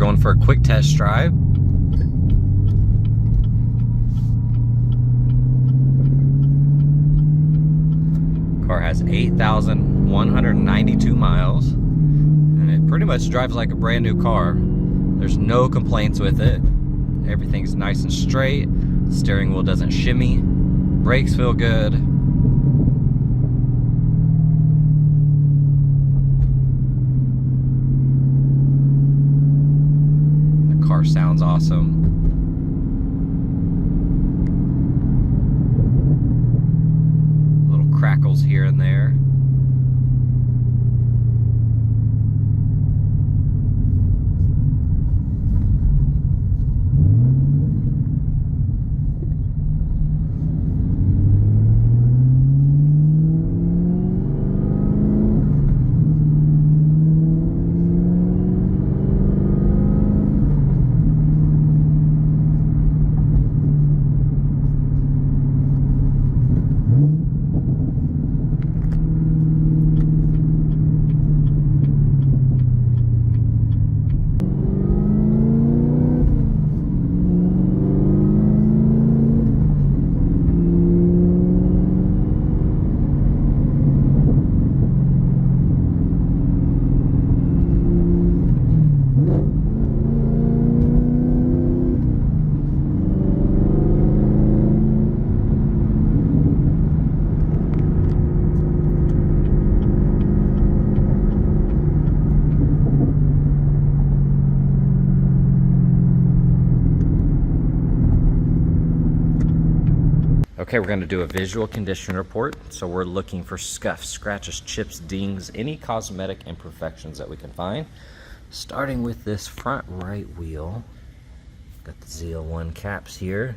going for a quick test drive. Car has 8,192 miles, and it pretty much drives like a brand new car. There's no complaints with it. Everything's nice and straight. Steering wheel doesn't shimmy. Brakes feel good. The car sounds awesome. Little crackles here and there. Okay, we're going to do a visual condition report. So we're looking for scuffs, scratches, chips, dings, any cosmetic imperfections that we can find. Starting with this front right wheel. Got the ZL1 caps here.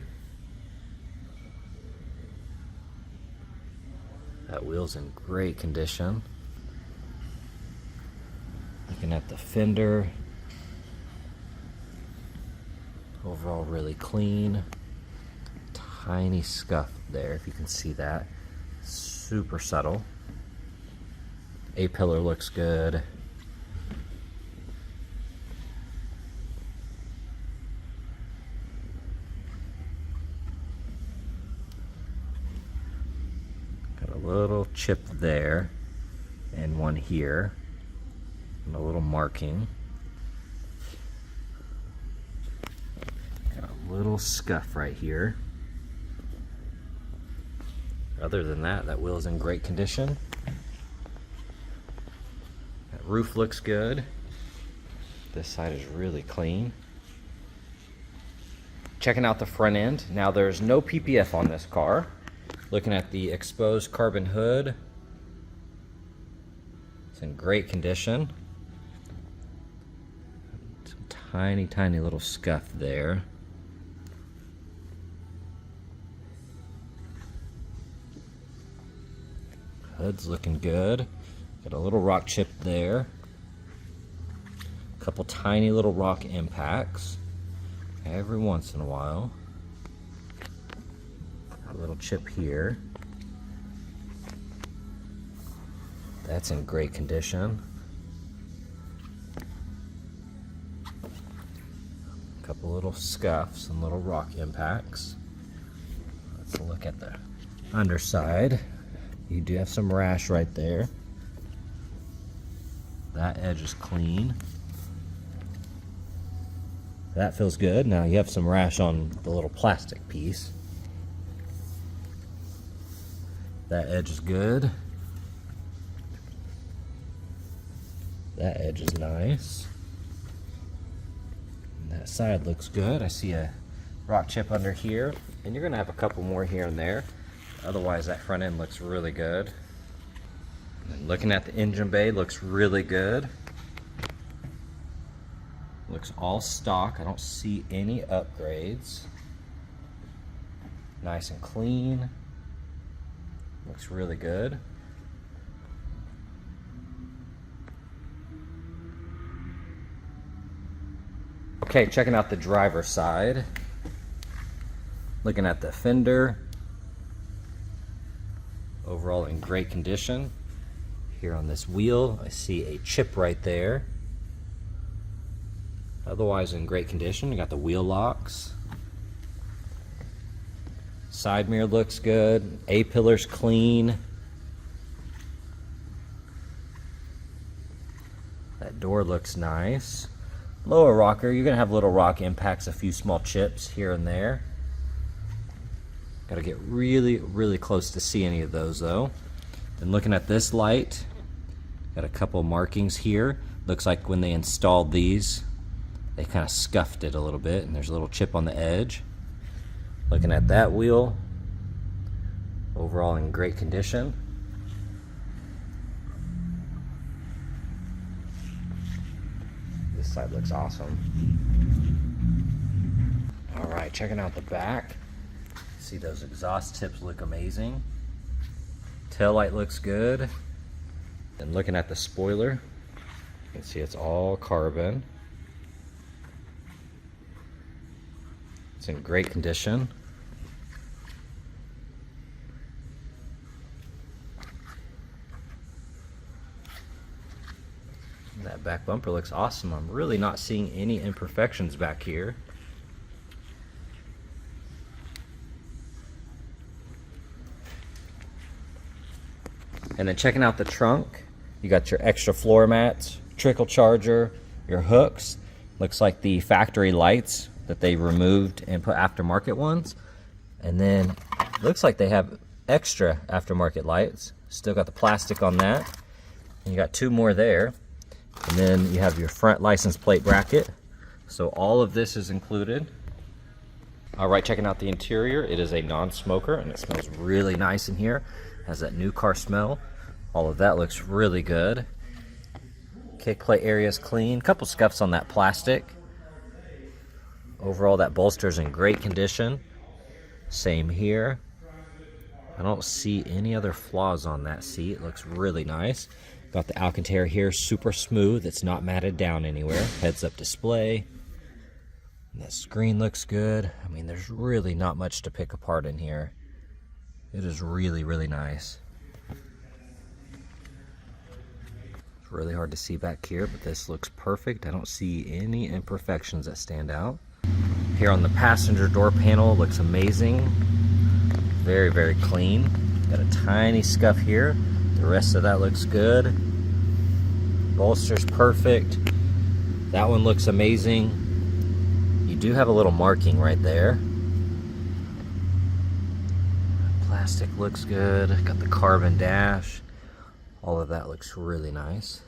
That wheel's in great condition. Looking at the fender. Overall really clean. Tiny scuff there, if you can see that. Super subtle. A-pillar looks good. Got a little chip there, and one here, and a little marking. Got a little scuff right here. Other than that, that wheel's in great condition. That roof looks good. This side is really clean. Checking out the front end. Now there's no PPF on this car. Looking at the exposed carbon hood. It's in great condition. Some tiny, tiny little scuff there. Hood's looking good. Got a little rock chip there. A couple tiny little rock impacts every once in a while. A little chip here. That's in great condition. A couple little scuffs and little rock impacts. Let's look at the underside. You do have some rash right there. That edge is clean. That feels good. Now you have some rash on the little plastic piece. That edge is good. That edge is nice. And that side looks good. I see a rock chip under here, and you're gonna have a couple more here and there. Otherwise, that front end looks really good. And looking at the engine bay, looks really good. Looks all stock. I don't see any upgrades. Nice and clean. Looks really good. Okay, checking out the driver's side. Looking at the fender. Overall in great condition. Here on this wheel, I see a chip right there. Otherwise in great condition. You got the wheel locks. Side mirror looks good. A-pillar's clean. That door looks nice. Lower rocker, you're gonna have little rock impacts, a few small chips here and there. Gotta get really, really close to see any of those though. And looking at this light, got a couple markings here. Looks like when they installed these, they kind of scuffed it a little bit, and there's a little chip on the edge. Looking at that wheel, overall in great condition. This side looks awesome. All right, checking out the back. See those exhaust tips look amazing. Tail light looks good. And looking at the spoiler, you can see it's all carbon. It's in great condition. And that back bumper looks awesome. I'm really not seeing any imperfections back here. And then checking out the trunk, you got your extra floor mats, trickle charger, your hooks. Looks like the factory lights that they removed and put aftermarket ones. And then looks like they have extra aftermarket lights. Still got the plastic on that. And you got two more there. And then you have your front license plate bracket. So all of this is included. All right, checking out the interior. It is a non-smoker and it smells really nice in here. Has that new car smell. All of that looks really good. Kick plate area is clean. Couple scuffs on that plastic. Overall, that bolster is in great condition. Same here. I don't see any other flaws on that seat. It looks really nice. Got the Alcantara here, super smooth. It's not matted down anywhere. Heads-up display. And that screen looks good. I mean, there's really not much to pick apart in here. It is really, really nice. It's really hard to see back here, but this looks perfect. I don't see any imperfections that stand out. Here on the passenger door panel, looks amazing. Very, very clean. Got a tiny scuff here. The rest of that looks good. Bolster's perfect. That one looks amazing. You do have a little marking right there. Plastic looks good. Got the carbon dash. All of that looks really nice.